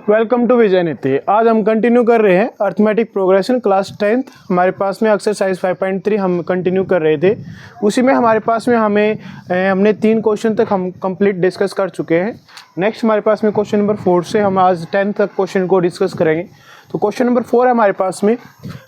Welcome to विजय नीति। आज हम कंटिन्यू कर रहे हैं अर्थमेटिक प्रोग्रेशन क्लास 10th। हमारे पास में एक्सरसाइज 5.3 हम कंटिन्यू कर रहे थे। उसी में हमारे पास में हमने 3 क्वेश्चन तक हम कंप्लीट डिस्कस कर चुके हैं। नेक्स्ट हमारे पास में क्वेश्चन नंबर 4 से हम आज 10 तक क्वेश्चन को डिस्कस करेंगे। तो क्वेश्चन नंबर 4 है हमारे पास में,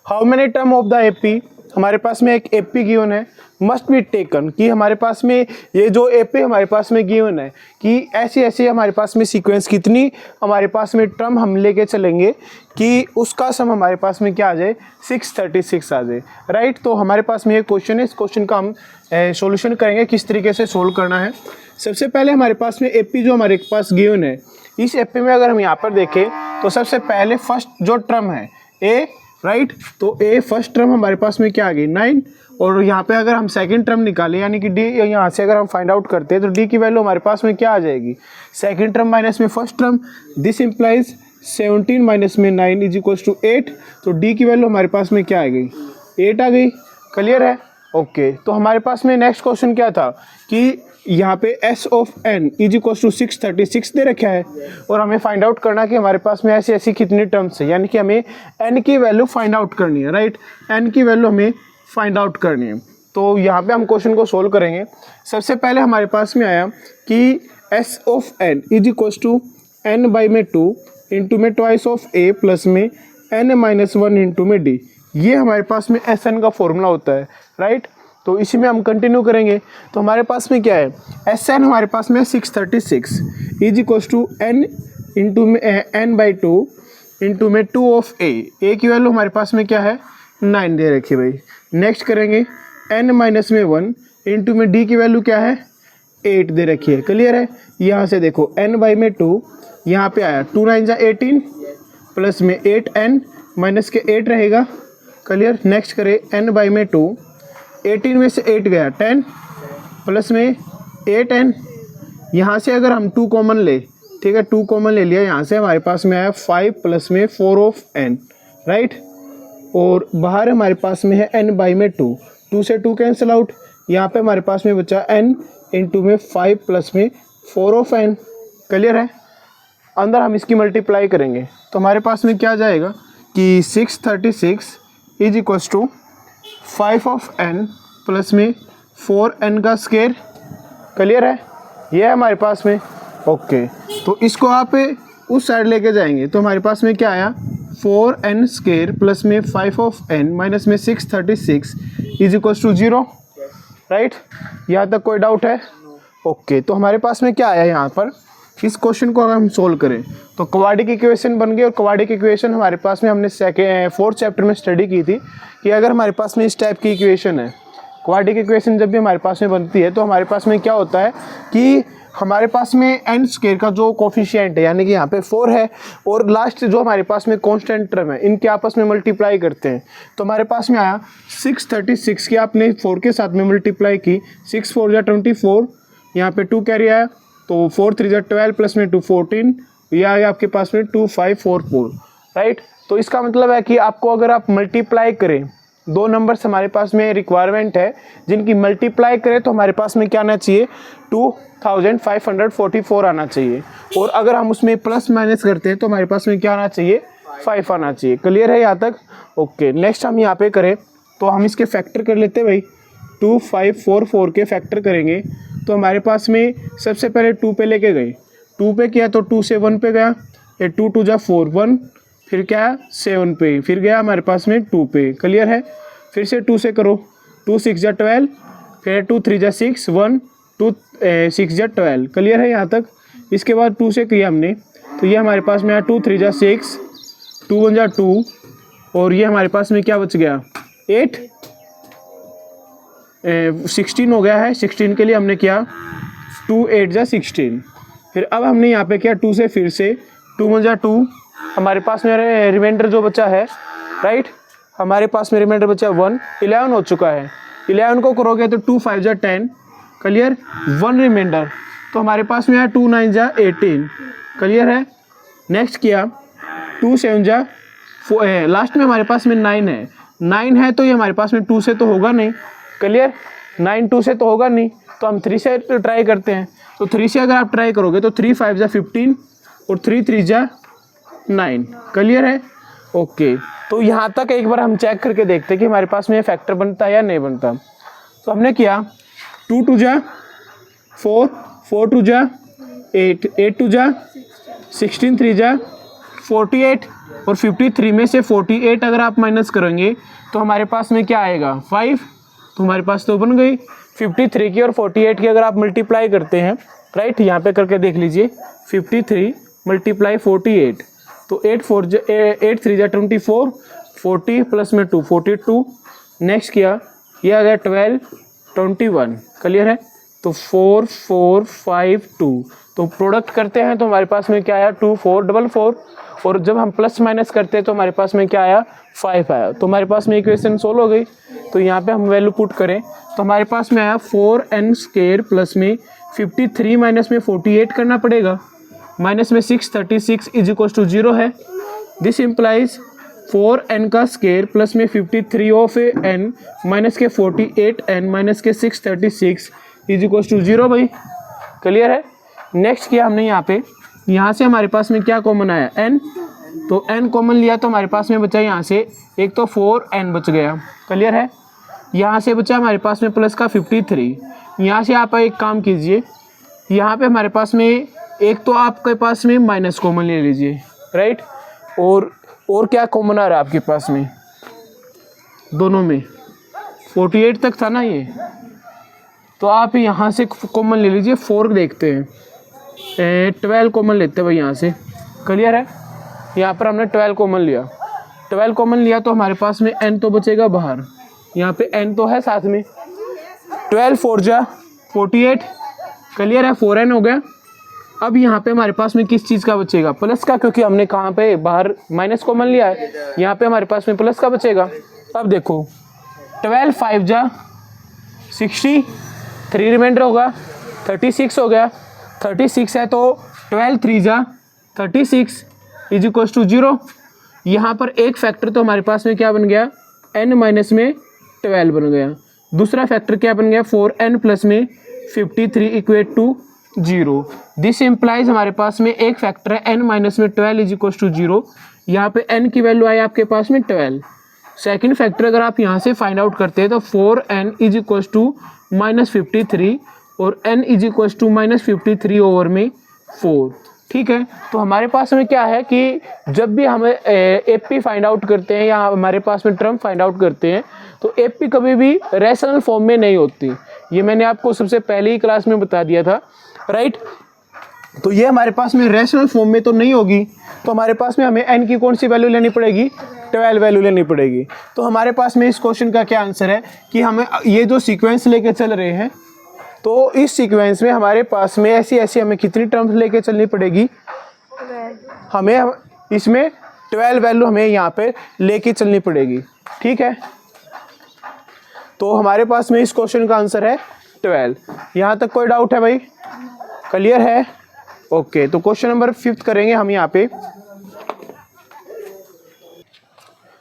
how many term of the AP. हमारे पास में एक एपी गिवन है, मस्ट बी टेकन, कि हमारे पास में ये जो एपी हमारे पास में गिवन है कि ऐसी ऐसी हमारे पास में सीक्वेंस कितनी हमारे पास में टर्म हम लेके चलेंगे कि उसका सम हमारे पास में क्या आ जाए, 636 आ जाए। राइट, तो हमारे पास में ये क्वेश्चन है। इस क्वेश्चन का हम सॉल्यूशन करेंगे, किस तरीके से सोल्व करना है। सबसे पहले हमारे पास में एपी जो हमारे पास गिवन है, इस एपी में अगर हम यहाँ पर देखें तो सबसे पहले फर्स्ट जो टर्म है ए, राइट, तो ए फर्स्ट टर्म हमारे पास में क्या आ गई 9, और यहाँ पे अगर हम सेकंड टर्म निकालें यानी कि डी, यहाँ से अगर हम फाइंड आउट करते हैं तो डी की वैल्यू हमारे पास में क्या आ जाएगी, सेकंड टर्म माइनस में first term. This implies 17 minus में 9 इज इक्वल्स टू 8। तो डी की वैल्यू हमारे पास में क्या आ गई, 8 आ गई। क्लियर है, ओके। तो हमारे पास में नेक्स्ट क्वेश्चन क्या था कि यहाँ पे S of N is equals to 636 दे रखा है, और हमें फाइंड आउट करना कि हमारे पास में ऐसी ऐसी कितनी टर्म्स है, यानी कि हमें एन की वैल्यू फाइंड आउट करनी है। राइट, एन की वैल्यू हमें फाइंड आउट करनी है। तो यहाँ पे हम क्वेश्चन को सोल्व करेंगे। सबसे पहले हमारे पास में आया कि S of N is equals to n by में 2 इंटू में ट्वाइस ऑफ ए प्लस में एन माइनस 1 इंटू में डी। ये हमारे पास में एस एन का फॉर्मूला होता है। राइट, तो इसी में हम कंटिन्यू करेंगे। तो हमारे पास में क्या है, एस एन हमारे पास में 636 is equals to n into में एन बाई 2 इंटू में 2 ऑफ ए की वैल्यू हमारे पास में क्या है 9 दे रखी है भाई। नेक्स्ट करेंगे n माइनस में 1 इंटू में d की वैल्यू क्या है 8 दे रखी है। क्लियर है, यहाँ से देखो n बाई में 2, यहाँ पे आया 2 9 जा 18 प्लस में 8n माइनस के 8 रहेगा। क्लियर, नेक्स्ट करें n बाई में 2, 18 में से 8 गया 10 प्लस में 8n, यहाँ से अगर हम 2 कॉमन ले, ठीक है 2 कॉमन ले लिया, यहाँ से हमारे पास में आया 5 प्लस में 4 ऑफ n। राइट, और बाहर हमारे पास में है n बाई में 2 से 2 कैंसिल आउट, यहाँ पे हमारे पास में बचा n इंटू में 5 प्लस में 4 ऑफ n। क्लियर है, अंदर हम इसकी मल्टीप्लाई करेंगे तो हमारे पास में क्या जाएगा कि 636 is equals to 5 of n plus में 4n का स्क्वायर। क्लियर है, ये है हमारे पास में। ओके, तो इसको आप उस साइड लेके जाएंगे तो हमारे पास में क्या आया 4n स्क्वायर प्लस में 5 ऑफ n माइनस में 636 इज इक्वल्स टू 0। राइट, यहाँ तक कोई डाउट है? ओके, तो हमारे पास में क्या आया यहाँ पर, इस क्वेश्चन को अगर हम सोल्व करें तो क्वाड्रेटिक इक्वेशन बन गई। और क्वाड्रेटिक इक्वेशन हमारे पास में हमने 4th चैप्टर में स्टडी की थी कि अगर हमारे पास में इस टाइप की इक्वेशन है, क्वाड्रेटिक इक्वेशन जब भी हमारे पास में बनती है तो हमारे पास में क्या होता है कि हमारे पास में n स्क्वायर का जो कोफिशिएंट है यानी कि यहाँ पे 4 है, और लास्ट जो हमारे पास में कांस्टेंट टर्म है, इनके आपस में मल्टीप्लाई करते हैं तो हमारे पास में आया 636 की आपने 4 के साथ में मल्टीप्लाई की, 6 4 जा 24, यहाँ पे 2 कैरी आया तो 4 3 जा 12 प्लस में 2 14, ये आया आपके पास में 2544। राइट, तो इसका मतलब है कि आपको अगर आप मल्टीप्लाई करें, 2 नंबर्स हमारे पास में रिक्वायरमेंट है जिनकी मल्टीप्लाई करें तो हमारे पास में क्या आना चाहिए 2544 आना चाहिए, और अगर हम उसमें प्लस माइनस करते हैं तो हमारे पास में क्या आना चाहिए 5 आना चाहिए। क्लियर है यहाँ तक? ओके, नेक्स्ट हम यहाँ पे करें तो हम इसके फैक्टर कर लेते हैं भाई। 2544 के फैक्टर करेंगे तो हमारे पास में सबसे पहले 2 पे लेके गए, 2 पे किया तो 2 से 1 पे गया, ये 2 2 जा 4 1, फिर क्या 7 पे, फिर गया हमारे पास में 2 पे। क्लियर है, फिर से 2 से करो, 2 6 जा 12, फिर 2 3 जा 6 1 2 6 जा 12। क्लियर है यहाँ तक? इसके बाद 2 से किया हमने तो ये हमारे पास में आया 2 3 जा 6, 2 1 जा 2, और ये हमारे पास में क्या बच गया 8, 16 हो गया है। 16 के लिए हमने किया 2 8 जा 16, फिर अब हमने यहाँ पे किया 2 से फिर से 2 1 जा 2, हमारे पास में रिमाइंडर जो बचा है, राइट, हमारे पास में रिमाइंडर बचा 1, 11 हो चुका है। 11 को करोगे तो 2 5 जा 10, क्लियर, 1 रिमाइंडर, तो हमारे पास में आया 2 9 जा 18। क्लियर है, नेक्स्ट किया 2 7 जा 4, लास्ट में हमारे पास में 9 है। 9 है तो ये हमारे पास में 2 से तो होगा नहीं। क्लियर, 9 2 से तो होगा नहीं, तो हम 3 से ट्राई करते हैं। तो 3 से अगर आप ट्राई करोगे तो 3 5 जा 15 और 3 3 जा 9। क्लियर है? ओके, तो यहाँ तक एक बार हम चेक करके देखते हैं कि हमारे पास में ये फैक्टर बनता है या नहीं बनता। तो हमने किया 2 2 जा 4, 4 2 जा 8, 8 2 जा 16, 3 जा 48 और 53 में से 48 अगर आप माइनस करेंगे तो हमारे पास में क्या आएगा 5। तो हमारे पास तो बन गई 53 की और 48 की अगर आप मल्टीप्लाई करते हैं, राइट, यहाँ पे करके देख लीजिए 53 मल्टीप्लाई 48, तो 8 3 जा 24, 40 प्लस में 2 42, नेक्स्ट किया ये आ गया 12 21। क्लियर है? तो 4 4 5 2, तो प्रोडक्ट करते हैं तो हमारे पास में क्या आया 2 4 4 4, और जब हम प्लस माइनस करते हैं तो हमारे पास में क्या आया 5 आया। तो हमारे पास में इक्वेशन सोल्व हो गई। तो यहाँ पे हम वैल्यू पुट करें तो हमारे पास में आया 4n² प्लस में 53 माइनस में 48 करना पड़ेगा, माइनस में 636 इज इक्वल टू 0 है। दिस इम्प्लाइज 4n का स्केयर प्लस में 53 ऑफ n माइनस के 48n माइनस के 636 इज इक्वल टू 0 भाई। क्लियर है? नेक्स्ट किया हमने यहाँ से हमारे पास में क्या कॉमन आया n, तो n कॉमन लिया तो हमारे पास में बचा यहाँ से एक तो 4n बच गया। क्लियर है? यहाँ से बचा हमारे पास में प्लस का 53। यहाँ से आप एक काम कीजिए, यहाँ पे हमारे पास में एक तो आपके पास में माइनस कॉमन ले लीजिए, राइट, और क्या कॉमन आ रहा है आपके पास में दोनों में 48 तक था ना ये, तो आप यहाँ से कॉमन ले लीजिए 4 देखते हैं, 12 कॉमन लेते हैं भाई यहाँ से। क्लियर है? यहाँ पर हमने 12 कॉमन लिया, 12 कॉमन लिया तो हमारे पास में n तो बचेगा बाहर, यहाँ पे n तो है साथ में, 12 4 जा 48। क्लियर है? 4n हो गया। अब यहाँ पे हमारे पास में किस चीज़ का बचेगा, प्लस का, क्योंकि हमने कहाँ पे बाहर माइनस कॉमन लिया है, यहाँ पे हमारे पास में प्लस का बचेगा। अब देखो 12 5 जा 60, 3 रिमाइंडर होगा 36 हो गया, 36 है तो 12 3 जा 36 इज इक्वल टू 0। यहाँ पर एक फैक्टर तो हमारे पास में क्या बन गया n माइनस में 12 बन गया, दूसरा फैक्टर क्या बन गया 4n प्लस में 53 इक्वेट टू 0। दिस इम्प्लाइज हमारे पास में एक फैक्टर है n माइनस में 12 इज इक्वल टू 0। यहाँ पे n की वैल्यू आई आपके पास में 12। सेकेंड फैक्टर अगर आप यहाँ से फाइंड आउट करते हैं तो 4n is equal to minus 53 और n is equal to minus 53 over में 4। ठीक है? तो हमारे पास में क्या है कि जब भी हम AP फाइंड आउट करते हैं या हमारे पास में टर्म फाइंड आउट करते हैं तो AP कभी भी रैशनल फॉर्म में नहीं होती। ये मैंने आपको सबसे पहले ही क्लास में बता दिया था, राइट। तो ये हमारे पास में रैशनल फॉर्म में तो नहीं होगी, तो हमारे पास में हमें n की कौन सी वैल्यू लेनी पड़ेगी, 12 वैल्यू लेनी पड़ेगी। तो हमारे पास में इस क्वेश्चन का क्या आंसर है कि हमें ये जो सीक्वेंस लेके चल रहे हैं तो इस सीक्वेंस में हमारे पास में ऐसी हमें कितनी टर्म्स लेके चलनी पड़ेगी, हमें इसमें 12 वैल्यू हमें यहाँ पे लेके चलनी पड़ेगी। ठीक है? तो हमारे पास में इस क्वेश्चन का आंसर है 12। यहाँ तक कोई डाउट है भाई? क्लियर है? ओके, तो क्वेश्चन नंबर 5 करेंगे हम यहाँ पे।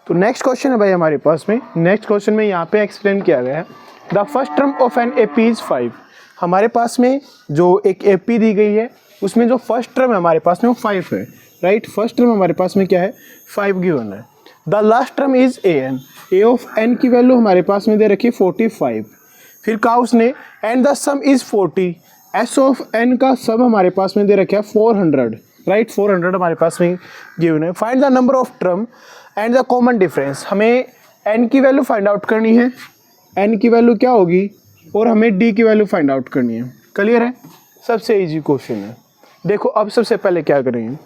तो नेक्स्ट क्वेश्चन है भाई हमारे पास में, नेक्स्ट क्वेश्चन में यहाँ पे एक्सप्लेन किया गया है the first term of an AP is 5। हमारे पास में जो एक AP दी गई है उसमें जो फर्स्ट टर्म है हमारे पास में वो 5 है, राइट। फर्स्ट टर्म हमारे पास में क्या है 5 गिवन है। The last term is an, a of n की वैल्यू हमारे पास में दे रखी 45। फिर कहा उसने and the some is 40, s of n का सब हमारे पास में दे रखा है 400, राइट। 400 हमारे पास में गिवन है। Find the number of term and the common difference. हमें n की वैल्यू फाइंड आउट करनी है, n की वैल्यू क्या होगी और हमें d की वैल्यू फाइंड आउट करनी है। क्लियर है? सबसे इजी क्वेश्चन है। देखो अब सबसे पहले क्या करेंगे,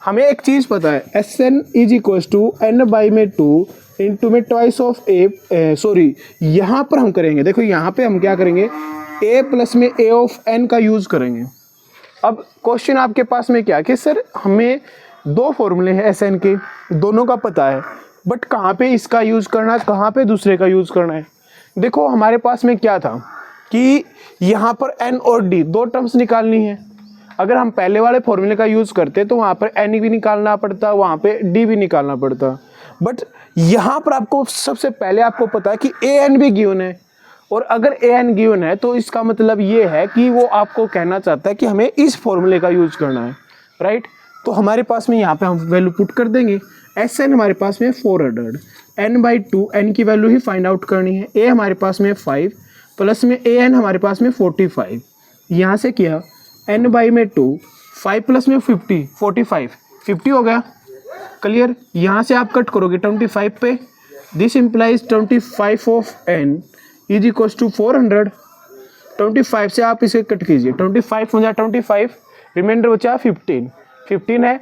हमें एक चीज़ पता है Sn is equal to n by में 2 इंटू में ट्वाइस ऑफ a, यहाँ पर हम करेंगे, देखो यहाँ पे हम क्या करेंगे a प्लस में a ऑफ n का यूज़ करेंगे। अब क्वेश्चन आपके पास में क्या कि सर हमें दो फॉर्मूले हैं Sn के, दोनों का पता है, बट कहाँ पे इसका यूज़ करना है, कहाँ पे दूसरे का यूज़ करना है। देखो हमारे पास में क्या था कि यहाँ पर n और d दो टर्म्स निकालनी है। अगर हम पहले वाले फॉर्मूले का यूज़ करते तो वहाँ पर n भी निकालना पड़ता, वहाँ पे d भी निकालना पड़ता, बट यहाँ पर आपको सबसे पहले आपको पता है कि an भी गिवन है, और अगर an गिवन है तो इसका मतलब ये है कि वो आपको कहना चाहता है कि हमें इस फॉर्मूले का यूज़ करना है, राइट। तो हमारे पास में यहाँ पे हम वैल्यू पुट कर देंगे। एस एन हमारे पास में 400, n/2 n की वैल्यू ही फाइंड आउट करनी है। ए हमारे पास में 5 प्लस में ए एन हमारे पास में 45, यहाँ से किया n/2 5 प्लस में 50 45 50 हो गया। क्लियर। यहाँ से आप कट करोगे 25 पे, this implies 25 of n is equal to 400। 25 से आप इसे कट कीजिए, 25 हो जाए 25, रिमाइंडर बचा 15 है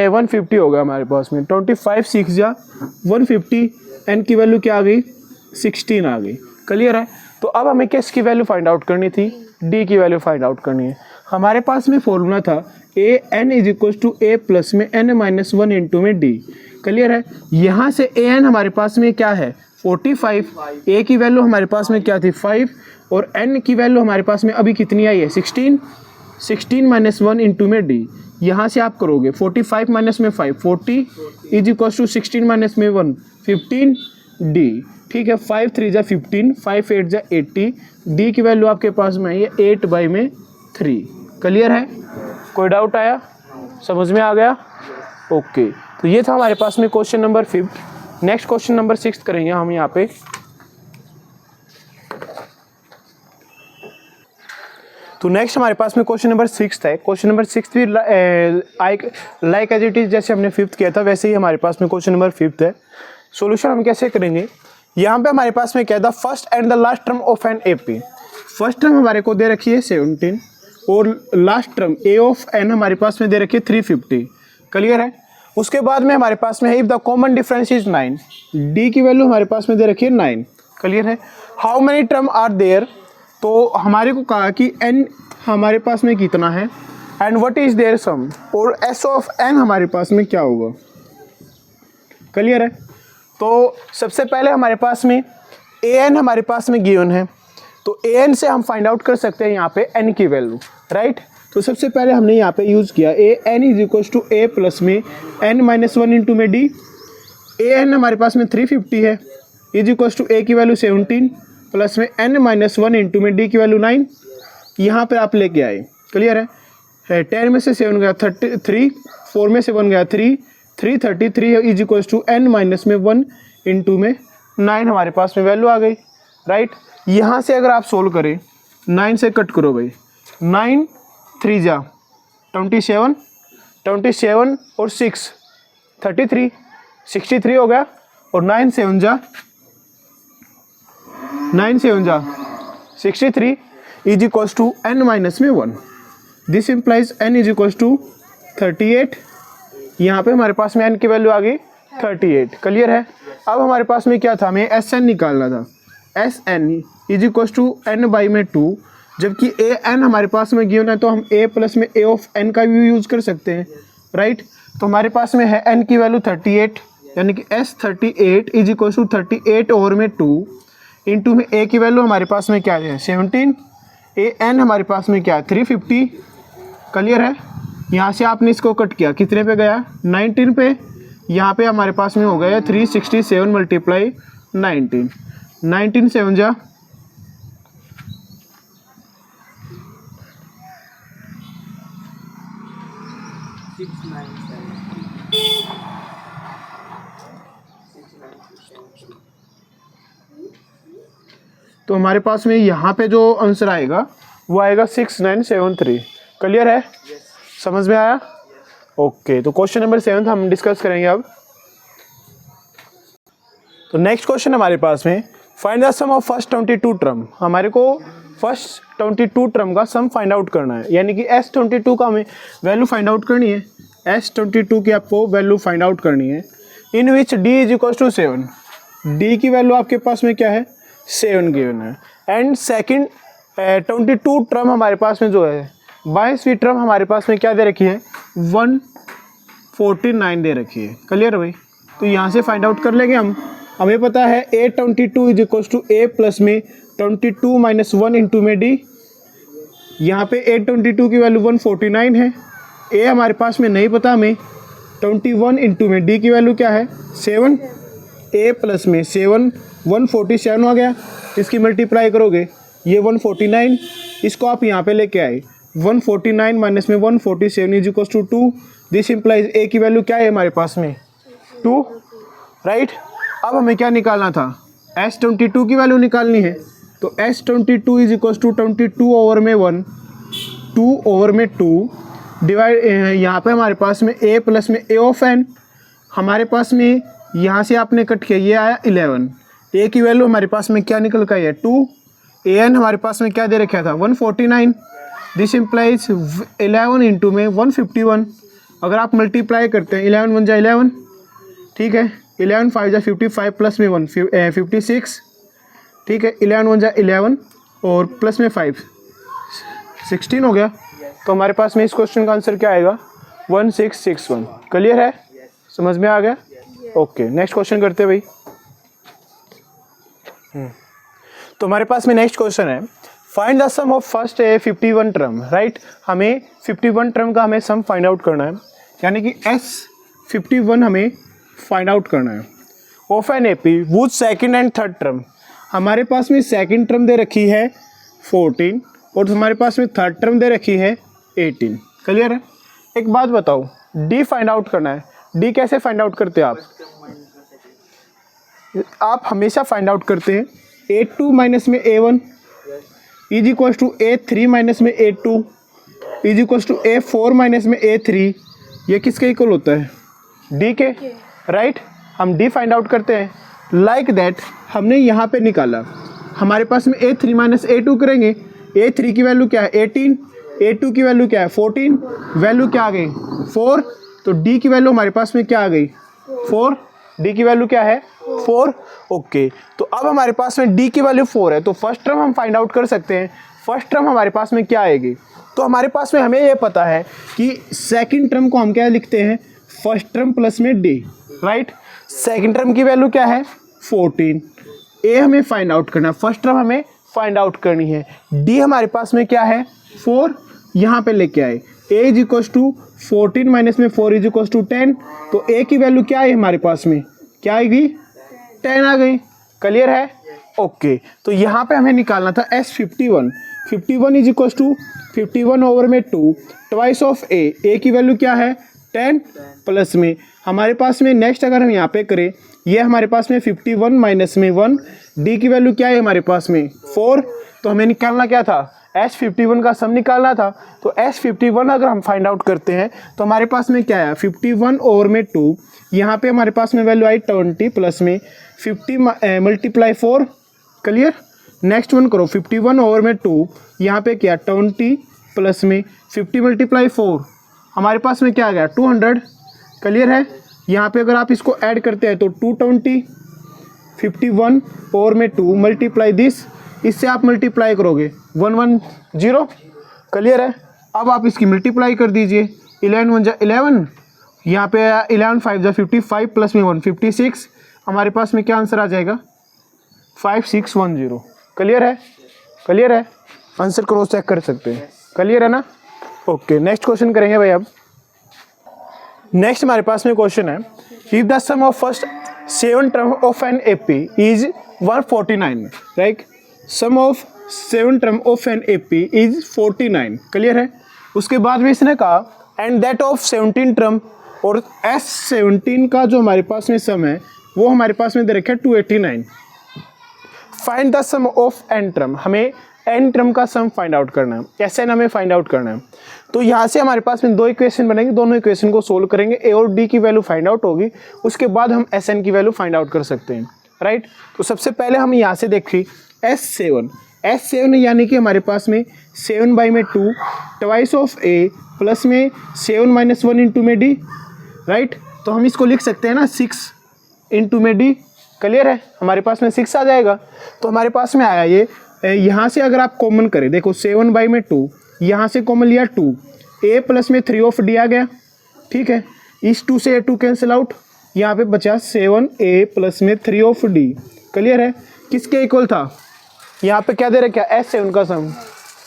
150 होगा हमारे पास में। 25 6 जा 150, n की वैल्यू क्या आ गई 16 आ गई। क्लियर है। तो अब हमें किसकी वैल्यू फाइंड आउट करनी थी, d की वैल्यू फाइंड आउट करनी है। हमारे पास में फॉर्मूला था a n is equal to a plus में n-1 इंटू में d। क्लियर है। यहाँ से ए एन हमारे पास में क्या है 45, ए की वैल्यू हमारे पास में क्या थी 5 और n की वैल्यू हमारे पास में अभी कितनी आई है 16 -1 इंटू में d। यहाँ से आप करोगे 45 माइनस में 5 40 इज इक्वल टू 16 माइनस में 1 15 d। ठीक है। 5 3 जा 15, 5 8 जा 80, d की वैल्यू आपके पास में आई है 8/3। क्लियर है। कोई डाउट आया, समझ में आ गया? ओके। तो ये था हमारे पास में question number 5। Next question number 6 करेंगे हम यहाँ पे। तो नेक्स्ट हमारे पास में क्वेश्चन नंबर 6 है। क्वेश्चन नंबर 6 भी लाइक एज इट इज जैसे हमने 5th किया था वैसे ही हमारे पास में क्वेश्चन नंबर 5 है। सॉल्यूशन हम कैसे करेंगे, यहाँ पे हमारे पास में क्या था first and the last term of an AP. First term हमारे को दे रखी है 17 और last term a of n हमारे पास में दे रखी है 350। क्लियर है। उसके बाद में हमारे पास में है if the common difference is 9, D की वैल्यू हमारे पास में दे रखी है 9। क्लियर है। How many term are there, तो हमारे को कहा कि n हमारे पास में कितना है एंड व्हाट इज देयर सम, और s ऑफ n हमारे पास में क्या होगा। क्लियर है। तो सबसे पहले हमारे पास में an हमारे पास में गिवन है, तो an से हम फाइंड आउट कर सकते हैं यहाँ पे n की वैल्यू, राइट। तो सबसे पहले हमने यहाँ पे यूज़ किया an is equal to a plus में n-1 इंटू में d। an हमारे पास में 350 है इज इक्वल टू a की वैल्यू 17 प्लस में n-1 इंटू में d की वैल्यू 9। यहाँ पे आप लेके आए। क्लियर है। 10 में से 7 गया 33, 4 में से 1 गया 3 33 is equal to n-1 into में 9 हमारे पास में वैल्यू आ गई, राइट। यहाँ से अगर आप सोल्व करें 9 से कट करो भाई, 9 3 जा 27 और 6 33 63 हो गया, और 9 7 जा 63 is equal to n-1। This implies n is equal to 38। यहाँ पे हमारे पास में n की वैल्यू आ गई 38। क्लियर है। अब हमारे पास में क्या था, हमें Sn निकालना था। Sn is equal to n/2, जबकि an हमारे पास में गिवन है तो हम a प्लस में a ऑफ n का भी यूज़ कर सकते हैं, राइट। तो हमारे पास में है n की वैल्यू 38, यानी कि S38 is equal to 38 over में 2 इंटू में a की वैल्यू हमारे पास में क्या है 17, an हमारे पास में क्या है 350। क्लियर है। यहाँ से आपने इसको कट किया, कितने पे गया 19 पे, यहाँ पे हमारे पास में हो गया 367 मल्टीप्लाई 19 7 जा 697। तो हमारे पास में यहाँ पे जो आंसर आएगा वो आएगा 6973। क्लियर है। समझ में आया? ओके। तो क्वेश्चन नंबर 7 हम डिस्कस करेंगे अब। तो नेक्स्ट क्वेश्चन हमारे पास में find the sum of first 22 term. हमारे को फर्स्ट 22 टर्म का सम फाइंड आउट करना है, यानी कि S22 का हमें वैल्यू फाइंड आउट करनी है। S22 की आपको वैल्यू फाइंड आउट करनी है, in which D is equal to 7। D की वैल्यू आपके पास में क्या है 7 गिवन है। एंड सेकंड 22 टर्म हमारे पास में जो है 22वीं टर्म हमारे पास में क्या दे रखी है 149 दे रखी है। क्लियर भाई। तो यहाँ से फाइंड आउट कर लेंगे हम। हमें पता है A22 is equal to A plus में 22 माइनस 1 इंटू में D। यहाँ पे A22 की वैल्यू 149 है, A हमारे पास में नहीं पता हमें, 21 इंटू में D की वैल्यू क्या है 7, A प्लस में 7 147 आ गया। इसकी मल्टीप्लाई करोगे ये 149, इसको आप यहाँ पे लेके आए 149 माइनस में 147 is equal to 2, this implies a की वैल्यू क्या है हमारे पास में 2, राइट। अब हमें क्या निकालना था, S22 की वैल्यू निकालनी है। तो S22 is equal to 22 over में 1, 2 ओवर में 2 डिवाइड, यहाँ पे हमारे पास में a प्लस में a ऑफ n, हमारे पास में यहाँ से आपने कट किया, ये आया 11। a की वैल्यू हमारे पास में क्या निकल का है 2, an हमारे पास में क्या दे रखा था 149। दिस इम्प्लाइज 11 इंटू में 151। अगर आप मल्टीप्लाई करते हैं 11 1 जा 11, ठीक है, 11 5 जा 55 प्लस में 1 56, ठीक है, 11 1 जा 11 और प्लस में 5 16 हो गया। तो हमारे पास में इस क्वेश्चन का आंसर क्या आएगा 1661। क्लियर है, समझ में आ गया? ओके, नेक्स्ट क्वेश्चन करते हैं भाई। तो हमारे पास में नेक्स्ट क्वेश्चन है, find the sum of first 51 term, right. हमें 51 टर्म का हमें सम फाइंड आउट करना है, यानी कि S51 हमें फाइंड आउट करना है of an AP would second and third term. हमारे पास में सेकंड टर्म दे रखी है 14 और हमारे पास में थर्ड टर्म दे रखी है 18। क्लियर है? एक बात बताओ, डी फाइंड आउट करना है। डी कैसे फाइंड आउट करते हैं आप हमेशा फाइंड आउट करते हैं A2 माइनस में A1 is equal to A3 minus में A2 is equal to A4 minus में A3। ये किसके इक्वल होता है? डी के, राइट। हम डी फाइंड आउट करते हैं। लाइक दैट हमने यहाँ पे निकाला, हमारे पास में A3 माइनस A2 करेंगे। A3 की वैल्यू क्या है 18, A2 की वैल्यू क्या है 14, वैल्यू क्या आ गई 4। तो डी की वैल्यू हमारे पास में क्या आ गई 4, डी की वैल्यू क्या है 4। ओके, तो अब हमारे पास में डी की वैल्यू 4 है, तो फर्स्ट टर्म हम फाइंड आउट कर सकते हैं। फर्स्ट टर्म हमारे पास में क्या आएगी, तो हमारे पास में हमें ये पता है कि सेकंड टर्म को हम क्या लिखते हैं फर्स्ट टर्म प्लस में डी, राइट। सेकंड टर्म की वैल्यू क्या है 14। ए हमें फाइंड आउट करना है, फर्स्ट टर्म हमें फाइंड आउट करनी है। डी हमारे पास में क्या है 4, यहाँ पे लेके आए ए इज इक्वल टू 14 माइनस में 4 इज इक्वल टू 10। तो ए की वैल्यू क्या है हमारे पास में, क्या आएगी 10 आ गई। क्लियर है? ओके, तो यहाँ पे हमें निकालना था S51। 51 is equal to 51 over में 2 ट्वाइस ऑफ ए की वैल्यू क्या है 10 प्लस में हमारे पास में नेक्स्ट अगर हम यहाँ पे करें, ये हमारे पास में 51 माइनस में 1, डी की वैल्यू क्या है हमारे पास में 4। तो हमें निकालना क्या था S51 का सम निकालना था। तो S51 अगर हम फाइंड आउट करते हैं तो हमारे पास में क्या है 51 ओवर में 2, यहाँ पे हमारे पास में वैल्यू आई 20 प्लस में 50 मल्टीप्लाई 4। क्लियर? नेक्स्ट वन करो 51 ओवर में 2, यहाँ पे क्या 20 प्लस में 50 मल्टीप्लाई 4, हमारे पास में क्या आ गया 200। क्लियर है? यहाँ पे अगर आप इसको ऐड करते हैं तो 220 51 ओवर में 2 मल्टीप्लाई दिस, इससे आप मल्टीप्लाई करोगे 110। क्लियर है? अब आप इसकी मल्टीप्लाई कर दीजिए 11 1 जा 11, यहाँ पे 11 5 जा 55 प्लस में 1 56, हमारे पास में क्या आंसर आ जाएगा 5610। क्लियर है? क्लियर है? आंसर क्रॉस चेक कर सकते हैं। क्लियर है ना? ओके, नेक्स्ट क्वेश्चन करेंगे भाई। अब नेक्स्ट हमारे पास में क्वेश्चन है, if the sum of first 7 term of an AP is 149, right. Sum of 7 term of an AP is 49। Clear है? उसके बाद में इसने कहा एंड दैट ऑफ 17 टर्म, और S17 का जो हमारे पास में सम है वो हमारे पास में दे रखा है 289। Find the sum of n term, हमें एन टर्म का सम फाइंड आउट करना है, एसएन हमें फाइंड आउट करना है। तो यहाँ से हमारे पास में 2 इक्वेशन बनेंगे, दोनों इक्वेशन को सोल्व करेंगे, ए और डी की वैल्यू फाइंड आउट होगी, उसके बाद हम एसएन की वैल्यू फाइंड आउट कर सकते हैं, राइट। तो सबसे पहले हम यहाँ से देखिए S7 यानी कि हमारे पास में 7/2 ट्वाइस ऑफ ए प्लस में 7 माइनस 1 इंटू में डी, राइट। तो हम इसको लिख सकते हैं ना 6 इंटू में डी। क्लियर है? हमारे पास में 6 आ जाएगा। तो हमारे पास में आया ये, यहाँ से अगर आप कॉमन करें, देखो 7/2, यहाँ से कॉमन लिया 2, ए प्लस में 3 ऑफ डी आ गया, ठीक है। इस 2 से 2 कैंसिल आउट, यहाँ पे बचा 7a प्लस में 3 ऑफ डी। क्लियर है? किसके इक्वल था, यहाँ पे क्या दे रखा है S7 का सम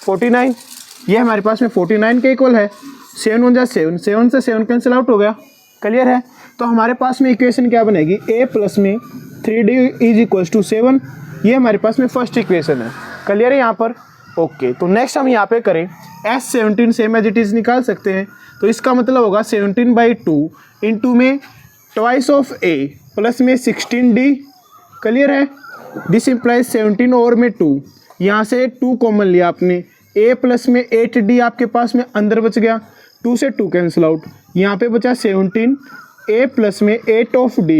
49, ये हमारे पास में 49 के इक्वल है। 7 1 जा 7, 7 से 7 कैंसिल आउट हो गया। क्लियर है? तो हमारे पास में इक्वेशन क्या बनेगी, a प्लस में 3d इज इक्वल टू 7, ये हमारे पास में फर्स्ट इक्वेशन है। क्लियर है यहाँ पर? ओके, तो नेक्स्ट हम यहाँ पे करें S17 same as it is निकाल सकते हैं। तो इसका मतलब होगा 17/2 इंटू में ट्वाइस ऑफ ए प्लस में 16d। क्लियर है? दिस इम्प्लाइज 17 और में 2, यहाँ से 2 कॉमन लिया आपने, a प्लस में 8d आपके पास में अंदर बच गया, 2 से 2 कैंसिल आउट, यहाँ पे बचा 17, a प्लस में 8 of d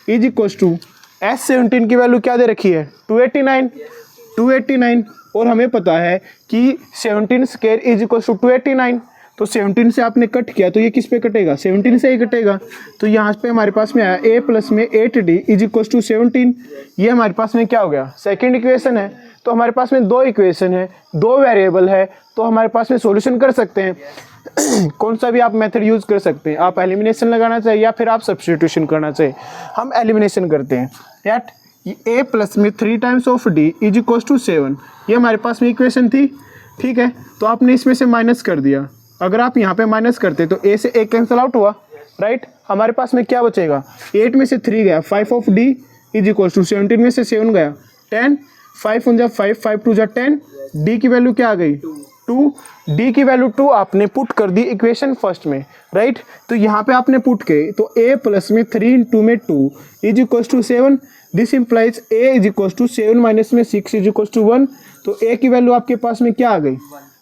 is equal to S17 की वैल्यू क्या दे रखी है 289 और हमें पता है कि 17 स्क्वायर इज इक्वल टू 289। तो 17 से आपने कट किया तो ये किस पे कटेगा 17 से ही कटेगा। तो यहाँ पे हमारे पास में आया a प्लस में 8d इज इक्वल टू 17। ये हमारे पास में क्या हो गया सेकेंड इक्वेशन है। तो हमारे पास में 2 इक्वेशन है, 2 वेरिएबल है, तो हमारे पास में सॉल्यूशन कर सकते हैं। कौन सा भी आप मेथड यूज़ कर सकते हैं, आप एलिमिनेशन लगाना चाहिए या फिर आप सब्स्टिट्यूशन करना चाहिए। हम एलिमिनेशन करते हैं। दैट a प्लस में 3 times of d is equal to 7, ये हमारे पास में इक्वेशन थी। ठीक है, तो आपने इसमें से माइनस कर दिया। अगर आप यहाँ पे माइनस करते तो a से a कैंसिल आउट हुआ, राइट। हमारे पास में क्या बचेगा 8 में से 3 गया, 5 of d is equal to 17 में से 7 गया 10, 5 1 जा 5, 5 2 जा 10, d की वैल्यू क्या आ गई 2, d की वैल्यू 2 आपने पुट कर दी इक्वेशन फर्स्ट में, राइट। तो यहाँ पे आपने पुट किए तो a प्लस में 3 इंटू में 2 is equal to 7। This implies a is equal to 7 minus में 6 इज इक्वल टू 1। तो a की वैल्यू आपके पास में क्या आ गई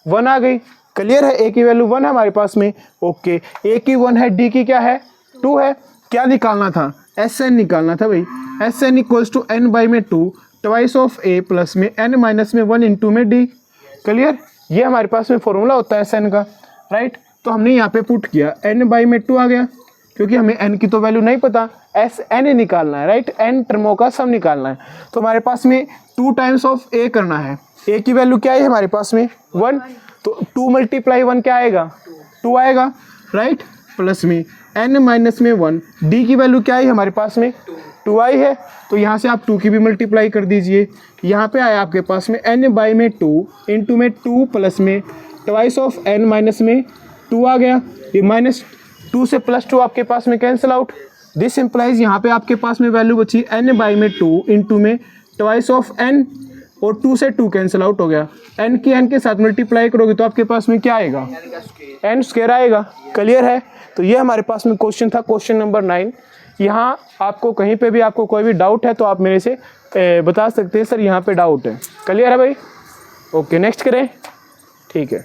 1 आ गई। क्लियर है, a की वैल्यू 1 है हमारे पास में। ओके, a की 1 है, d की क्या है 2 है। क्या निकालना था Sn निकालना था भाई। Sn equals to n by में 2 ट्वाइस ऑफ a प्लस में n माइनस में 1 इंटू में d। क्लियर, ये हमारे पास में फॉर्मूला होता है Sn का, राइट। तो हमने यहाँ पे पुट किया n बाई में 2 आ गया, क्योंकि हमें n की तो वैल्यू नहीं पता, Sn निकालना है, राइट। n टर्मों का सम निकालना है। तो हमारे पास में 2 टाइम्स ऑफ a करना है। a की वैल्यू क्या है हमारे पास में 1, तो 2 मल्टीप्लाई 1 क्या आएगा 2 आएगा, राइट। प्लस में n माइनस में 1, d की वैल्यू क्या है हमारे पास में 2 आई है। तो यहाँ से आप 2 की भी मल्टीप्लाई कर दीजिए। यहाँ पे आया आपके पास में n बाई में 2 इंटू में 2 प्लस में ट्वाइस ऑफ n माइनस में 2 आ गया। ये माइनस 2 से प्लस 2 आपके पास में कैंसिल आउट। दिस इम्प्लाइज यहाँ पे आपके पास में वैल्यू बची n बाई में 2 इंटू में ट्वाइस ऑफ n, और 2 से 2 कैंसिल आउट हो गया। n की n के साथ मल्टीप्लाई करोगे तो आपके पास में क्या आएगा n स्क्वायर आएगा। क्लियर है, तो ये हमारे पास में क्वेश्चन था, क्वेश्चन नंबर 9। यहाँ आपको कहीं पे भी आपको कोई भी डाउट है तो आप मेरे से बता सकते हैं सर यहाँ पे डाउट है। क्लियर है भाई। ओके, नेक्स्ट करें। ठीक है,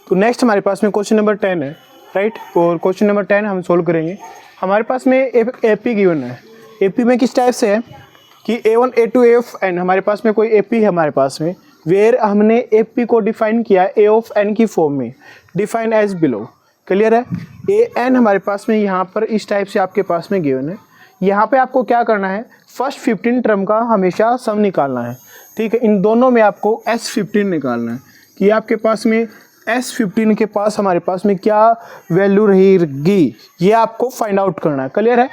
तो नेक्स्ट हमारे पास में क्वेश्चन नंबर 10 है, राइट। और क्वेश्चन नंबर 10 हम सोल्व करेंगे। हमारे पास में AP गिवन है। AP में किस टाइप से है कि A1 A2 A of n, हमारे पास में कोई AP है हमारे पास में, वेयर हमने AP को डिफाइन किया A ऑफ n की फॉर्म में, डिफाइन एज बिलो। क्लियर है, AN हमारे पास में यहाँ पर इस टाइप से आपके पास में गिवन है। यहाँ पे आपको क्या करना है, फर्स्ट 15 टर्म का हमेशा सम निकालना है। ठीक है, इन दोनों में आपको S15 निकालना है कि आपके पास में S15 के पास हमारे पास में क्या वैल्यू रहेगी, ये आपको फाइंड आउट करना है। क्लियर है,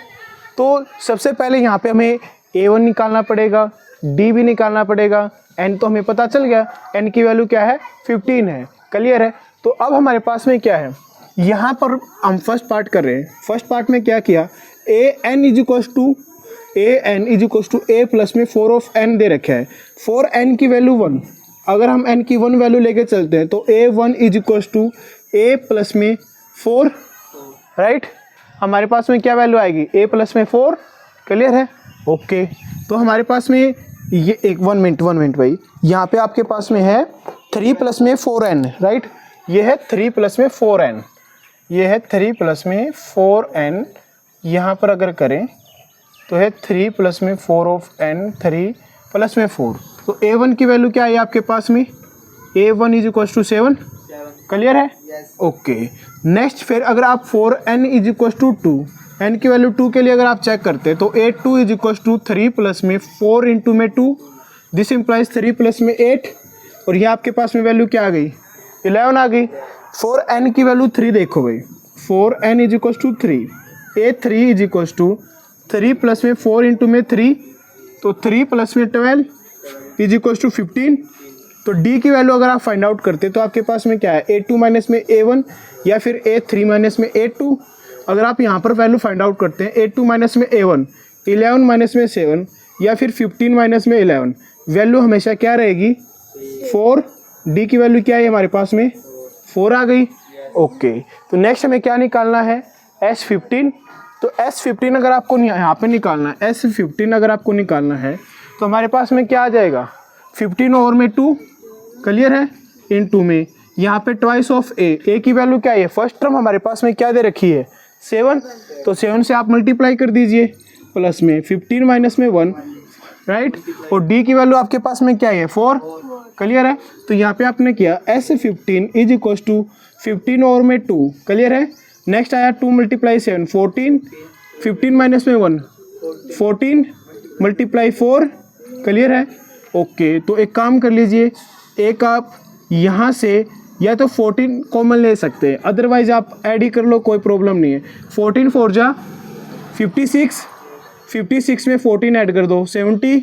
तो सबसे पहले यहाँ पे हमें A1 निकालना पड़ेगा, D भी निकालना पड़ेगा, N तो हमें पता चल गया, N की वैल्यू क्या है 15 है। क्लियर है, तो अब हमारे पास में क्या है, यहाँ पर हम फर्स्ट पार्ट कर रहे हैं। फर्स्ट पार्ट में क्या किया, AN is equal to A plus में 4 ऑफ n दे रखा है। 4n की वैल्यू 1, अगर हम n की 1 वैल्यू लेके चलते हैं तो A1 is equal to A plus में 4, राइट। हमारे पास में क्या वैल्यू आएगी A प्लस में 4। क्लियर है, ओके। तो हमारे पास में ये एक 1 मिनट भाई, यहाँ पे आपके पास में है 3 प्लस में 4n, राइट। ये है 3 प्लस में 4n, ये है 3 प्लस में 4n। यहाँ पर अगर करें तो है 3 प्लस में 4 ऑफ n, 3 प्लस में 4। तो A1 की वैल्यू क्या है आपके पास में, A1 is equal to 7। Clear है, ओके। नेक्स्ट फिर अगर आप 4n is equal to 2, n की वैल्यू 2 के लिए अगर आप चेक करते हैं तो A2 is equal to 3 plus में 4 इंटू में 2। दिस इम्प्लाइज 3 प्लस में 8, और ये आपके पास में वैल्यू क्या आ गई 11 आ गई। 4n की वैल्यू 3 देखो भाई, 4n is equal to 3, A3 is equal to 3 plus में 4 इंटू में 3, तो 3 प्लस में 12 इज इक्वल टू 15। तो D की वैल्यू अगर आप फाइंड आउट करते तो आपके पास में क्या है A2 माइनस में A1 या फिर A3 माइनस में A2। अगर आप यहाँ पर वैल्यू फाइंड आउट करते हैं A2 माइनस में A1, 11 माइनस में 7 या फिर 15 माइनस में 11, वैल्यू हमेशा क्या रहेगी 4। D की वैल्यू क्या है हमारे पास में 4 आ गई। ओके, तो नेक्स्ट हमें क्या निकालना है, S15। तो S15 अगर आपको यहाँ पे निकालना है, S15 अगर आपको निकालना है तो हमारे पास में क्या आ जाएगा, 15 ओवर में 2, क्लियर है, इन 2 में यहाँ पे ट्वाइस ऑफ ए की वैल्यू क्या है, फर्स्ट टर्म हमारे पास में क्या दे रखी है 7, तो 7 से आप मल्टीप्लाई कर दीजिए, प्लस में 15 माइनस में 1, राइट, और डी की वैल्यू आपके पास में क्या है 4, क्लियर है। तो यहाँ पे आपने किया S15 is equal to 15 over में 2, क्लियर है। नेक्स्ट आया 2 मल्टीप्लाई 7 14, 15 माइनस में 1 14 मल्टीप्लाई 4, क्लियर है। ओके, तो एक काम कर लीजिए, एक आप यहाँ से या तो 14 कॉमन ले सकते हैं, अदरवाइज आप ऐड ही कर लो, कोई प्रॉब्लम नहीं है। 14 4 जा 56, 56 में 14 ऐड कर दो 70,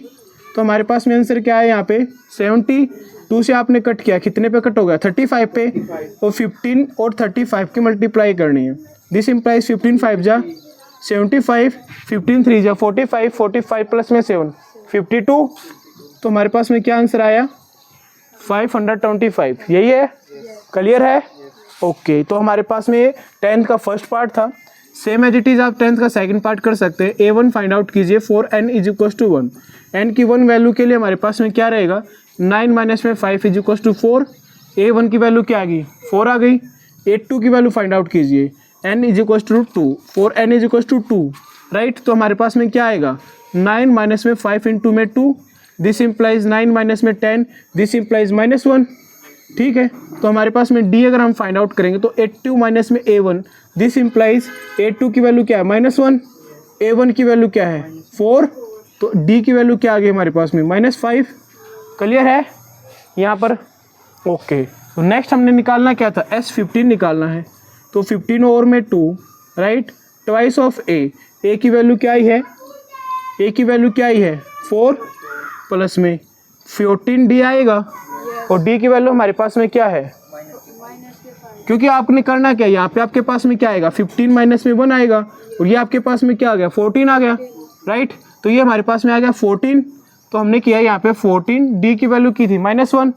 तो हमारे पास में आंसर क्या है यहाँ पे 70। 2 से आपने कट किया, कितने पे कट हो गया 35 पे, तो 15 और 35 की मल्टीप्लाई करनी है। दिस इम्प्लाइज 15 5 जा 75, 15 3 जा 45, 45 प्लस में 7 52, तो हमारे पास में क्या आंसर आया 525, यही है, क्लियर है। ओके, तो हमारे पास में 10th का फर्स्ट पार्ट था, सेम एज इट इज़ आप 10th का सेकंड पार्ट कर सकते हैं। A1 फाइंड आउट कीजिए, 4n is equal to 1, n की 1 वैल्यू के लिए हमारे पास में क्या रहेगा 9 माइनस में 5 इज इक्व टू 4, A1 की वैल्यू क्या आ गई 4 आ गई। 8 की वैल्यू फाइंड आउट कीजिए, n is equal to 2, 4n is equal to 2, right, तो हमारे पास में क्या आएगा 9 माइनस में 5 इंटू में 2, दिस इम्प्लाइज 9 माइनस में 10, दिस इम्प्लाइज -1, ठीक है। तो हमारे पास में डी अगर हम फाइंड आउट करेंगे तो 82 माइनस में A1, दिस इम्प्लाइज 82 की वैल्यू क्या है -1, A1 की वैल्यू क्या है 4, तो डी की वैल्यू क्या आ गई हमारे पास में -5, क्लियर है यहाँ पर। ओके, तो नेक्स्ट हमने निकालना क्या था, S15 निकालना है, तो 15 ओवर में 2, राइट, ट्वाइस ऑफ ए की वैल्यू क्या आई है, ए की वैल्यू क्या आई है 4, प्लस में 14 डी आएगा, और डी की वैल्यू हमारे पास में क्या है, क्योंकि आपने करना क्या, यहाँ पे आपके पास में क्या आएगा 15 माइनस में 1 आएगा, और ये आपके पास में क्या आ गया 14 आ गया, राइट, तो ये हमारे पास में आ गया 14, तो हमने किया यहाँ पे 14, डी की वैल्यू की थी -1,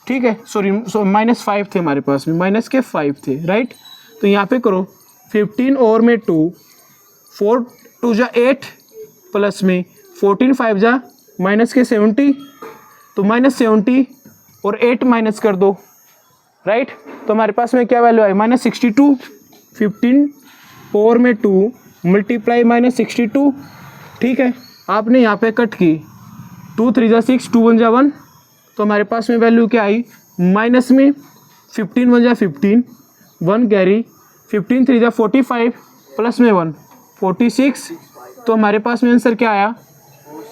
ठीक है, सॉरी -5 थे हमारे पास में, माइनस के 5 थे, राइट, तो यहाँ पे करो 15 ओवर में 2, 4 2 जा 8, प्लस में 14 5 जा माइनस के 70, तो -70 और 8 माइनस कर दो, राइट, तो हमारे पास में क्या वैल्यू आई -62, 15 ओवर में 2 मल्टीप्लाई -62, ठीक है। आपने यहाँ पे कट की, 2 3 जा 6, 2 1 जा 1, तो हमारे पास में वैल्यू क्या आई माइनस में 15 1 जा 15, 1 कैरी, 15 3 जा 45, प्लस में 1 46, तो हमारे पास में आंसर क्या आया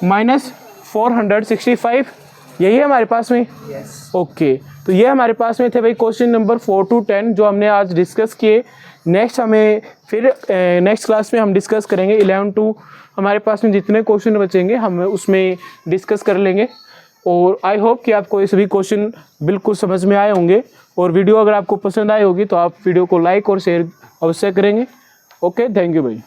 -465, यही है हमारे पास में। ओके, तो ये हमारे पास में थे भाई क्वेश्चन नंबर 4 to 10 जो हमने आज डिस्कस किए। नेक्स्ट हमें फिर नेक्स्ट क्लास में हम डिस्कस करेंगे 11 to, हमारे पास में जितने क्वेश्चन बचेंगे हम उसमें डिस्कस कर लेंगे, और आई होप कि आपको ये सभी क्वेश्चन बिल्कुल समझ में आए होंगे, और वीडियो अगर आपको पसंद आई होगी तो आप वीडियो को लाइक और शेयर अवश्य करेंगे। ओके, थैंक यू भाई।